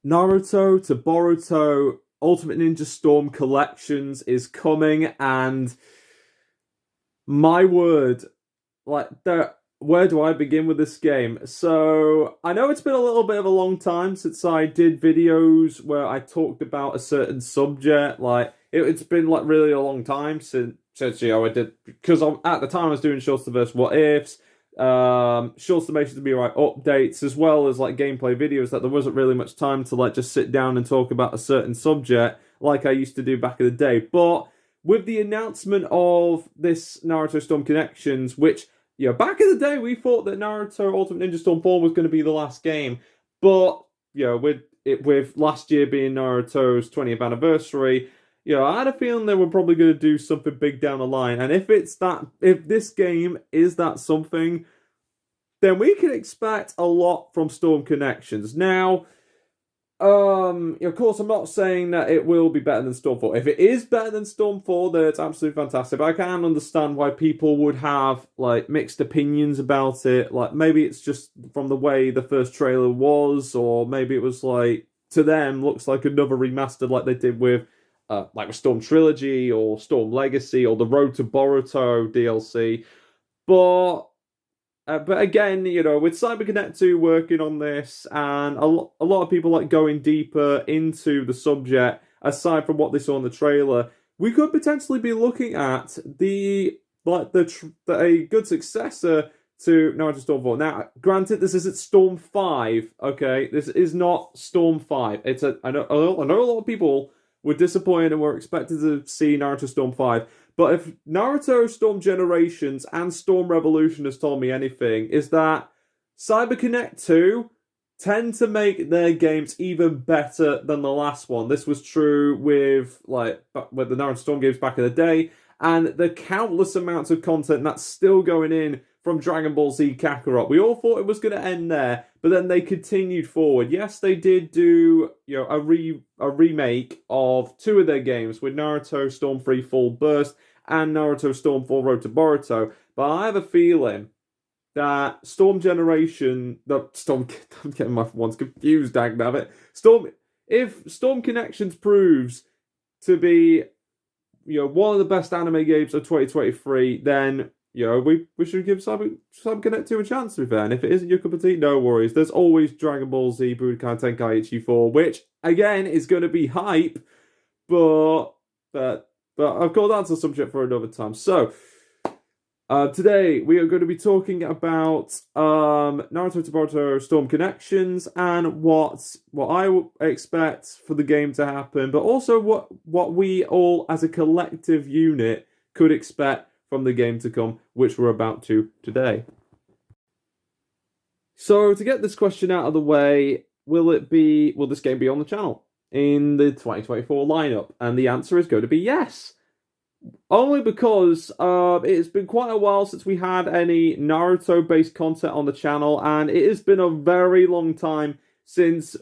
Naruto to Boruto Ultimate Ninja Storm collections is coming, and my word, where do I begin with this game? So, I know it's been a little bit of a long time since I did videos where I talked about a certain subject. It's been like really a long time since I did, because at the time I was doing Shorts vs. What Ifs, short summations to be right updates, as well as like gameplay videos, that there wasn't really much time to like just sit down and talk about a certain subject like I used to do back in the day. But with the announcement of this Naruto Storm Connections, which, back in the day we thought that Naruto Ultimate Ninja Storm 4 was going to be the last game, but with last year being Naruto's 20th anniversary, I had a feeling they were probably going to do something big down the line. And if this game is that something, then we can expect a lot from Storm Connections. Now, of course, I'm not saying that it will be better than Storm 4. If it is better than Storm 4, then it's absolutely fantastic. But I can understand why people would have like mixed opinions about it. Like maybe it's just from the way the first trailer was, or maybe it was like, to them, looks like another remastered like they did with with Storm Trilogy or Storm Legacy or the Road to Boruto DLC. But again, with CyberConnect 2 working on this, and a lot of people like going deeper into the subject, aside from what they saw in the trailer, we could potentially be looking at a good successor to Naruto Storm 4. Now, granted, this isn't Storm 5, okay? This is not Storm 5. I know a lot of people were disappointed and were expected to see Naruto Storm 5. But if Naruto Storm Generations and Storm Revolution has told me anything, is that CyberConnect 2 tend to make their games even better than the last one. This was true with the Naruto Storm games back in the day, and the countless amounts of content that's still going in from Dragon Ball Z Kakarot. We all thought it was going to end there, but then they continued forward. Yes, they did do a remake of two of their games with Naruto Storm 3 Full Burst and Naruto Storm 4 Road to Boruto. But I have a feeling that I'm getting my ones confused, dagnabbit. If Storm Connections proves to be one of the best anime games of 2023, then we should give CyberConnect 2 a chance, to be fair. And if it isn't your cup of tea, no worries. There's always Dragon Ball Z Budokai Tenkaichi 4, which, again, is going to be hype, but of course, that's a subject for another time. So, today we are going to be talking about Naruto to Boruto Storm Connections and what I expect for the game to happen, but also what we all, as a collective unit, could expect from the game to come, which we're about to today. So, to get this question out of the way, will this game be on the channel in the 2024 lineup? And the answer is going to be yes. Only because it's been quite a while since we had any Naruto-based content on the channel, and it has been a very long time since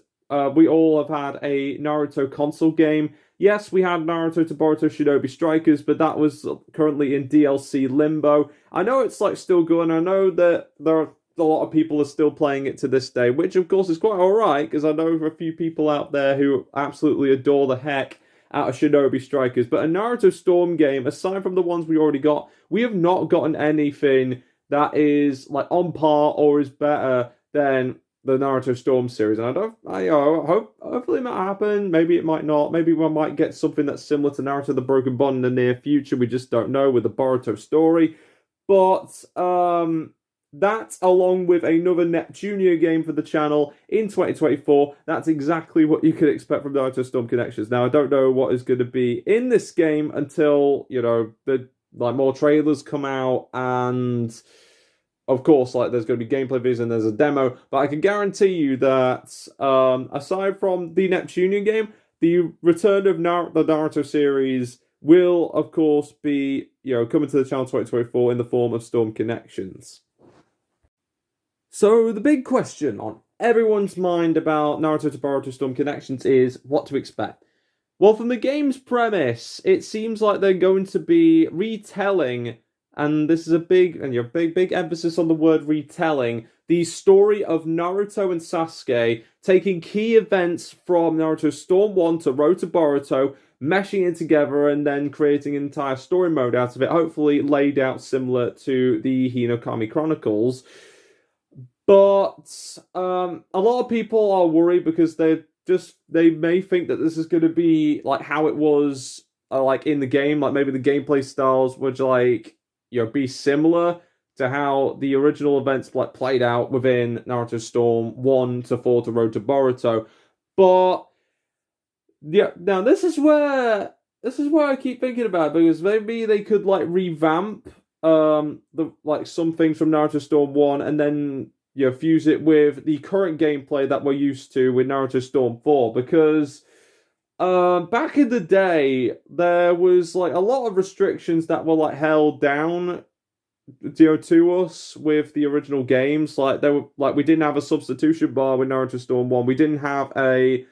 we all have had a Naruto console game. Yes, we had Naruto to Boruto Shinobi Strikers, but that was currently in DLC limbo. I know it's still going. I know that there are a lot of people are still playing it to this day, which of course is quite alright, because I know a few people out there who absolutely adore the heck out of Shinobi Strikers. But a Naruto Storm game, aside from the ones we already got, we have not gotten anything that is on par or is better than the Naruto Storm series. And hopefully it might happen. Maybe it might not. Maybe we might get something that's similar to Naruto the Broken Bond in the near future. We just don't know with the Boruto story. But that, along with another Neptunia game for the channel in 2024, that's exactly what you could expect from Naruto Storm Connections. Now, I don't know what is going to be in this game until, the more trailers come out, and of course, there's going to be gameplay videos and there's a demo, but I can guarantee you that, aside from the Neptunian game, the return of the Naruto series will, of course, be, coming to the channel 2024 in the form of Storm Connections. So, the big question on everyone's mind about Naruto to Boruto Storm Connections is what to expect. Well, from the game's premise, it seems like they're going to be retelling, and this is a big emphasis on the word retelling, the story of Naruto and Sasuke, taking key events from Naruto Storm 1 to Road to Boruto, meshing it together, and then creating an entire story mode out of it, hopefully laid out similar to the Hinokami Chronicles. But a lot of people are worried because they may think that this is going to be like how it was like in the game, like maybe the gameplay styles would like be similar to how the original events like played out within Naruto Storm 1 to 4 to Road to Boruto. But yeah, now this is where I keep thinking about, because maybe they could like revamp the like some things from Naruto Storm 1 and then fuse it with the current gameplay that we're used to with Naruto Storm 4, because back in the day there was like a lot of restrictions that were like held down to us with the original games. Like there were like we didn't have a substitution bar with Naruto Storm 1. We didn't have a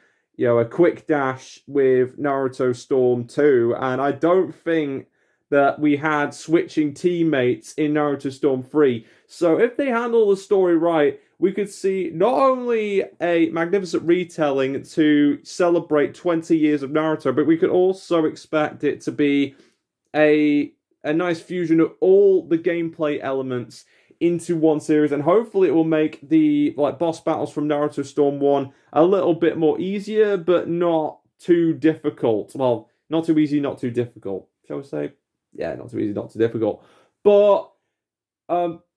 quick dash with Naruto Storm 2, and I don't think that we had switching teammates in Naruto Storm 3. So if they handle the story right, we could see not only a magnificent retelling to celebrate 20 years of Naruto, but we could also expect it to be a nice fusion of all the gameplay elements into one series, and hopefully it will make the like boss battles from Naruto Storm 1 a little bit more easier, but not too difficult. Well, not too easy, not too difficult, shall we say? Yeah, not too easy, not too difficult. But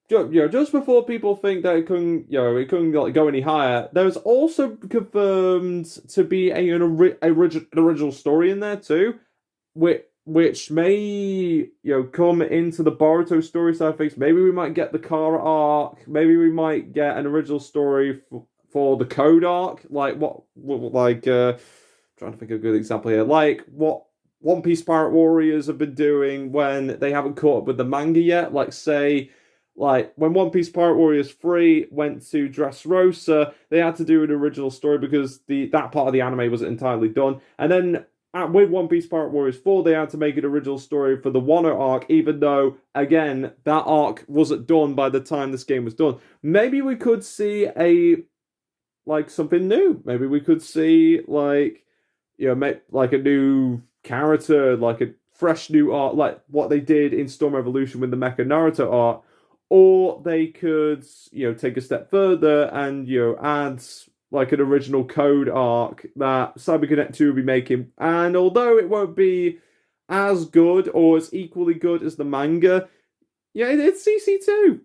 just before people think that it couldn't like, go any higher, there's also confirmed to be an original story in there too, which may come into the Boruto story side of things. Maybe we might get the Kara arc. Maybe we might get an original story for the Code arc. Like trying to think of a good example here. Like what One Piece Pirate Warriors have been doing when they haven't caught up with the manga yet. Like say, like when One Piece Pirate Warriors 3 went to Dressrosa, they had to do an original story because that part of the anime wasn't entirely done. And then with One Piece Pirate Warriors 4, they had to make an original story for the Wano arc, even though, again, that arc wasn't done by the time this game was done. Maybe we could see something new. Maybe we could see, like a new character, like a fresh new art, like what they did in Storm Revolution with the Mecha Naruto art. Or they could, take a step further and, add like an original Code arc that CyberConnect 2 will be making. And although it won't be as good or as equally good as the manga, it's CC2.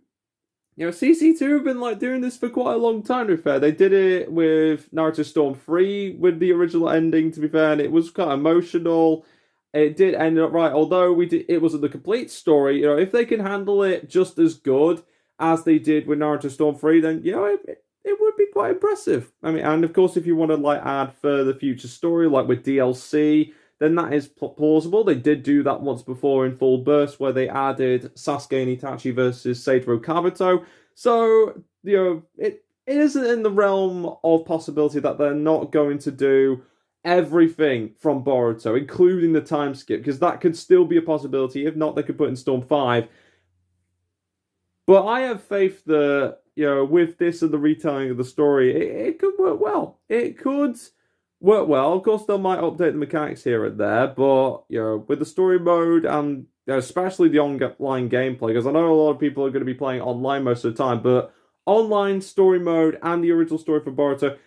CC2 have been like doing this for quite a long time, to be fair. They did it with Naruto Storm 3 with the original ending, to be fair, and it was quite emotional. It did end up right, although it wasn't the complete story. If they can handle it just as good as they did with Naruto Storm 3, then it would be quite impressive. I mean, and of course, if you want to like add further future story, like with DLC, then that is plausible. They did do that once before in Full Burst, where they added Sasuke and Itachi versus Seitaro Kabuto. So, it isn't in the realm of possibility that they're not going to do everything from Boruto, including the time skip, because that could still be a possibility. If not, they could put in Storm 5. But I have faith that, with this and the retelling of the story, it could work well. It could work well. Of course, they might update the mechanics here and there, but, with the story mode and especially the online gameplay, because I know a lot of people are going to be playing online most of the time, but online story mode and the original story for Boruto,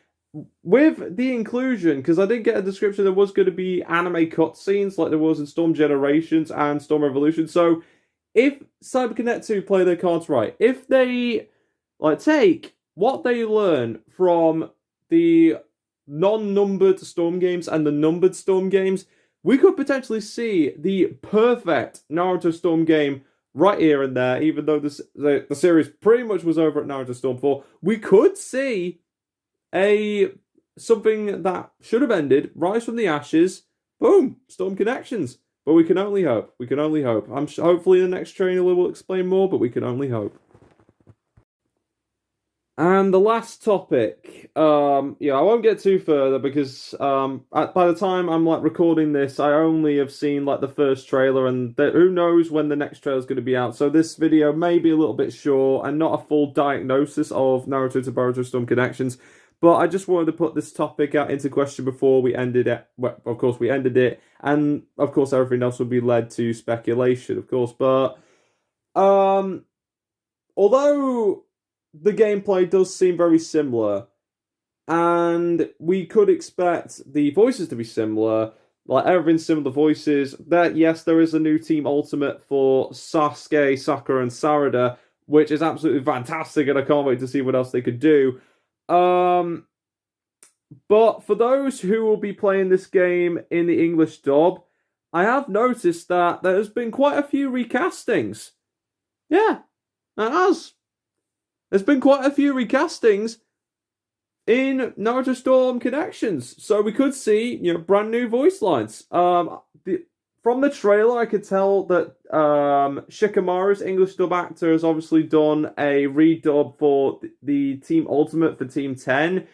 with the inclusion, because I did get a description there was going to be anime cutscenes like there was in Storm Generations and Storm Revolution. So if CyberConnect 2 play their cards right, if they take what they learn from the non-numbered Storm games and the numbered Storm games, we could potentially see the perfect Naruto Storm game right here and there. Even though the series pretty much was over at Naruto Storm 4, we could see something that should have ended, Rise from the Ashes, boom, Storm Connections. But we can only hope. We can only hope. Hopefully the next trailer will explain more, but we can only hope. And the last topic, yeah, I won't get too further because by the time I'm like recording this, I only have seen like the first trailer, and who knows when the next trailer is going to be out. So this video may be a little bit short and not a full diagnosis of Naruto to Boruto Storm connections. But I just wanted to put this topic out into question before we ended it. Well, of course, we ended it, and of course, everything else would be led to speculation, of course. But although the gameplay does seem very similar, and we could expect the voices to be similar, like everything's similar voices. That yes, there is a new Team Ultimate for Sasuke, Sakura, and Sarada, which is absolutely fantastic, and I can't wait to see what else they could do. But for those who will be playing this game in the English dub, I have noticed that there's been quite a few recastings. Yeah, it has. There's been quite a few recastings in Naruto Storm Connections, so we could see brand new voice lines. From the trailer, I could tell that Shikamaru's English dub actor has obviously done a redub for the Team Ultimate for Team 10.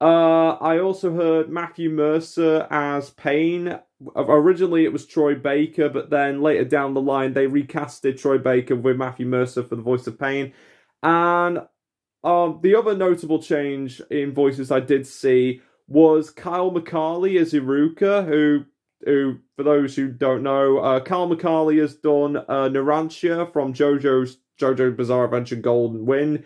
I also heard Matthew Mercer as Pain. Originally, it was Troy Baker, but then later down the line, they recasted Troy Baker with Matthew Mercer for the voice of Pain. And the other notable change in voices I did see was Kyle McCarley as Iruka, who for those who don't know, Kyle McCarley has done Narancia from JoJo's Bizarre Adventure Golden Wind.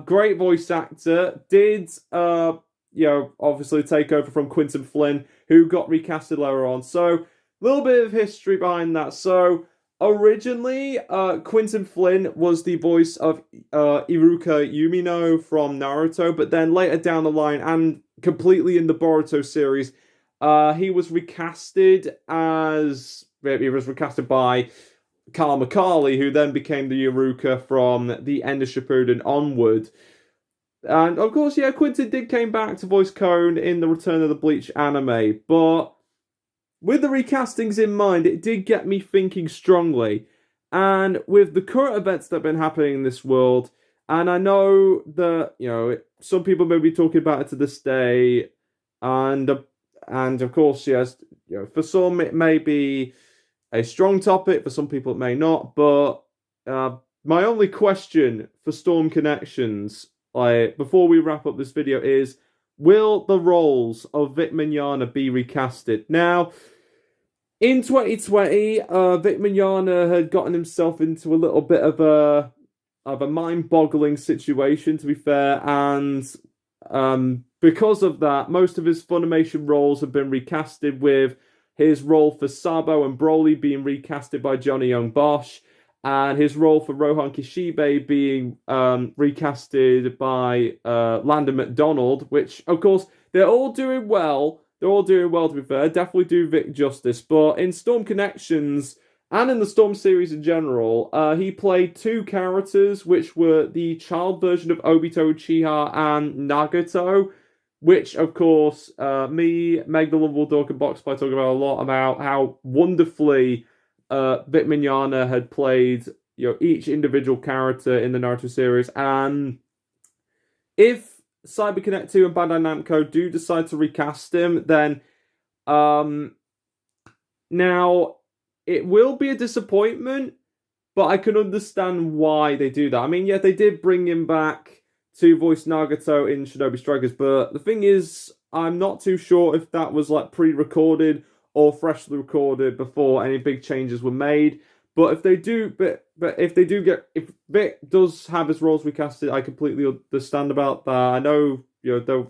Great voice actor. Did obviously take over from Quinton Flynn, who got recasted later on. So a little bit of history behind that. So originally, Quinton Flynn was the voice of Iruka Yumino from Naruto, but then later down the line, and completely in the Boruto series, he was recasted by Kyle McCarley, who then became the Iruka from the end of Shippuden onward. And of course, yeah, Quinton did came back to voice Cone in the Return of the Bleach anime, but with the recastings in mind, it did get me thinking strongly. And with the current events that have been happening in this world, and I know that, some people may be talking about it to this day, and of course, yes, for some it may be a strong topic, for some people it may not, but my only question for Storm Connections, before we wrap up this video, is will the roles of Vic Mignogna be recasted? Now, in 2020, Vic Mignogna had gotten himself into a little bit of a mind-boggling situation, to be fair, and because of that, most of his Funimation roles have been recasted, with his role for Sabo and Broly being recasted by Johnny Young Bosch, and his role for Rohan Kishibe being recasted by Landon McDonald, which, of course, they're all doing well. They're all doing well, to be fair. Definitely do Vic justice. But in Storm Connections, and in the Storm series in general, he played two characters, which were the child version of Obito, Uchiha, and Nagato, which, of course, me, Meg the Lovable Dog, and Boxpy talk about a lot about how wonderfully Vic Mignogna had played each individual character in the Naruto series. And if CyberConnect 2 and Bandai Namco do decide to recast him, then now it will be a disappointment, but I can understand why they do that. I mean, yeah, they did bring him back to voice Nagato in Shinobi Strikers, but the thing is, I'm not too sure if that was pre-recorded or freshly recorded before any big changes were made. But if they do, if Vic does have his roles recasted, I completely understand about that. I know, a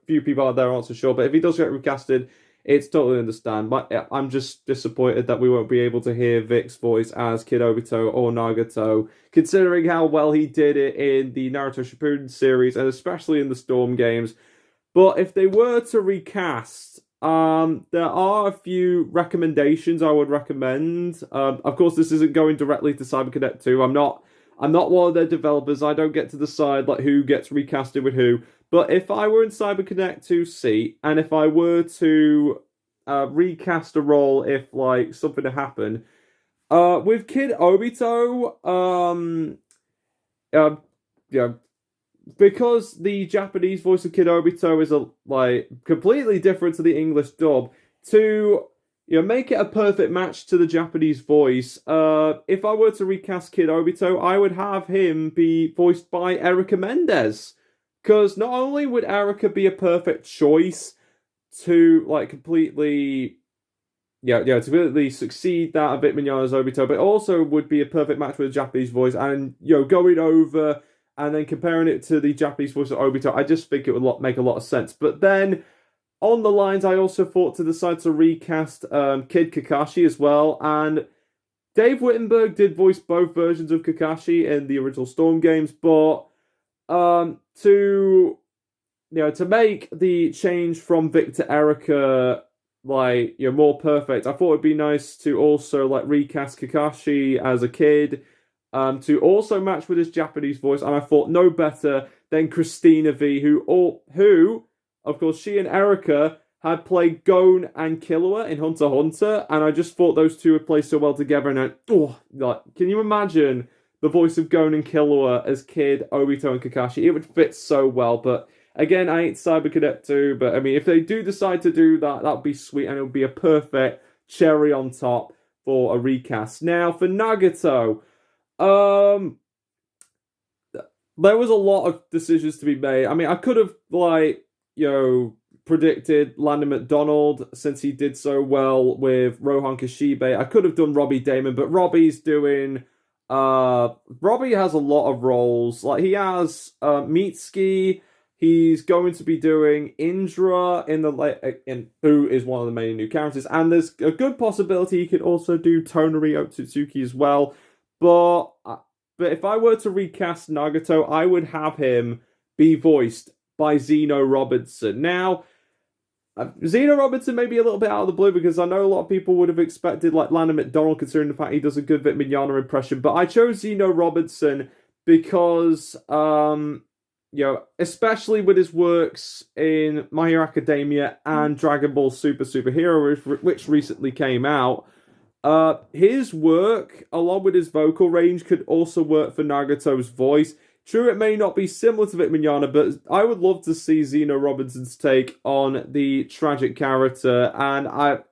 few people out there aren't so sure, but if he does get recasted, it's totally understand. But I'm just disappointed that we won't be able to hear Vic's voice as Kid Obito or Nagato, considering how well he did it in the Naruto Shippuden series, and especially in the Storm games. But if they were to recast, there are a few recommendations I would recommend. Of course, this isn't going directly to CyberConnect 2. I'm not one of their developers. I don't get to decide who gets recasted with who. But if I were in CyberConnect 2 seat, and if I were to recast a role, if something had happened, with Kid Obito, because the Japanese voice of Kid Obito is completely different to the English dub, to make it a perfect match to the Japanese voice. If I were to recast Kid Obito, I would have him be voiced by Erica Mendez, because not only would Erica be a perfect choice to completely to completely succeed that of Vic Mignogna's Obito, but also would be a perfect match with a Japanese voice, and going over and then comparing it to the Japanese voice of Obito, I just think it would make a lot of sense. But then on the lines, I also thought to decide to recast Kid Kakashi as well, and Dave Wittenberg did voice both versions of Kakashi in the original Storm games, but to make the change from Vic to Erica more perfect, I thought it'd be nice to also recast Kakashi as a kid, to also match with his Japanese voice, and I thought no better than Christina V, who of course she and Erica had played Gon and Killua in Hunter x Hunter, and I just thought those two would play so well together. And can you imagine the voice of Gon and Killua as Kid, Obito, and Kakashi? It would fit so well. But again, I ain't CyberConnect 2, but I mean, if they do decide to do that, that would be sweet, and it would be a perfect cherry on top for a recast. Now, for Nagato, there was a lot of decisions to be made. I mean, I could have predicted Landon McDonald, since he did so well with Rohan Kashibe. I could have done Robbie Damon, but Robbie has a lot of roles. He has Mitsuki. He's going to be doing Indra who is one of the main new characters, and there's a good possibility he could also do Tonari Otsutsuki as well. But if I were to recast Nagato, I would have him be voiced by Zeno Robinson. Now, Zeno Robinson may be a little bit out of the blue, because I know a lot of people would have expected Landon McDonald, considering the fact he does a good Vic Mignogna impression, but I chose Zeno Robinson because, especially with his works in My Hero Academia and Dragon Ball Superhero, which recently came out, his work, along with his vocal range, could also work for Nagato's voice. True, it may not be similar to Vic Mignogna, but I would love to see Zeno Robinson's take on the tragic character, and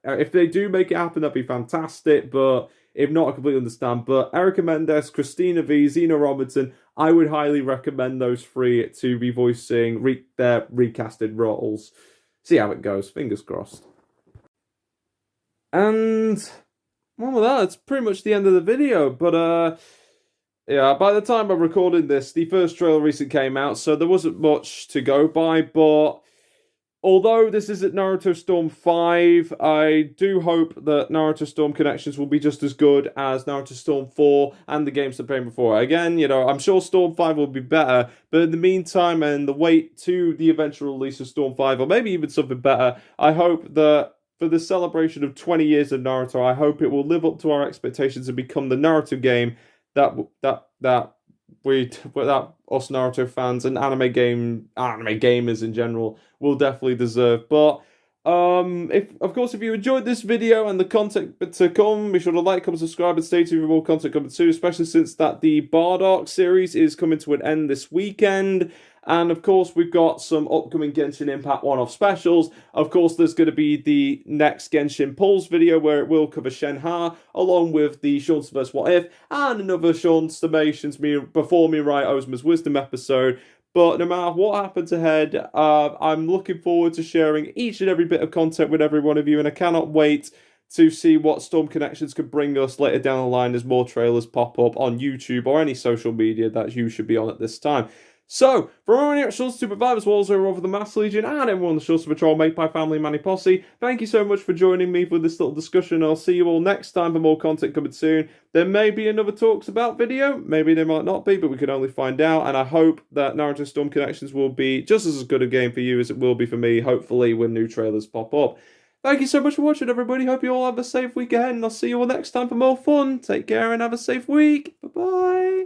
if they do make it happen, that'd be fantastic, but if not, I completely understand. But Erica Mendez, Christina V, Zeno Robinson, I would highly recommend those three to be voicing their recasted roles. See how it goes, fingers crossed. And well, that's pretty much the end of the video, but yeah, by the time I'm recording this, the first trailer recently came out, so there wasn't much to go by, but although this isn't Naruto Storm 5, I do hope that Naruto Storm Connections will be just as good as Naruto Storm 4 and the games that came before. Again, I'm sure Storm 5 will be better, but in the meantime, and the wait to the eventual release of Storm 5, or maybe even something better, I hope that for the celebration of 20 years of Naruto, I hope it will live up to our expectations and become the Naruto game that us Naruto fans and anime gamers in general will definitely deserve. But if you enjoyed this video and the content to come, be sure to like, comment, subscribe, and stay tuned for more content coming soon, especially since that the Bardock series is coming to an end this weekend. And of course, we've got some upcoming Genshin Impact one-off specials. Of course, there's going to be the next Genshin Pulse video where it will cover Shenhe, along with the Seanster vs. What If, and another Sean Summations Before Mirai Ozma's Wisdom episode. But no matter what happens ahead, I'm looking forward to sharing each and every bit of content with every one of you, and I cannot wait to see what Storm Connections could bring us later down the line as more trailers pop up on YouTube or any social media that you should be on at this time. So, from everyone here at Seanster 2.5, as well as over the Master Legion, and everyone on the Seanster Patrol, Made by Family Manny Posse, thank you so much for joining me for this little discussion. I'll see you all next time for more content coming soon. There may be another Talks About video, maybe there might not be, but we can only find out, and I hope that Naruto Storm Connections will be just as good a game for you as it will be for me, hopefully, when new trailers pop up. Thank you so much for watching, everybody. Hope you all have a safe week ahead, and I'll see you all next time for more fun. Take care and have a safe week. Bye-bye.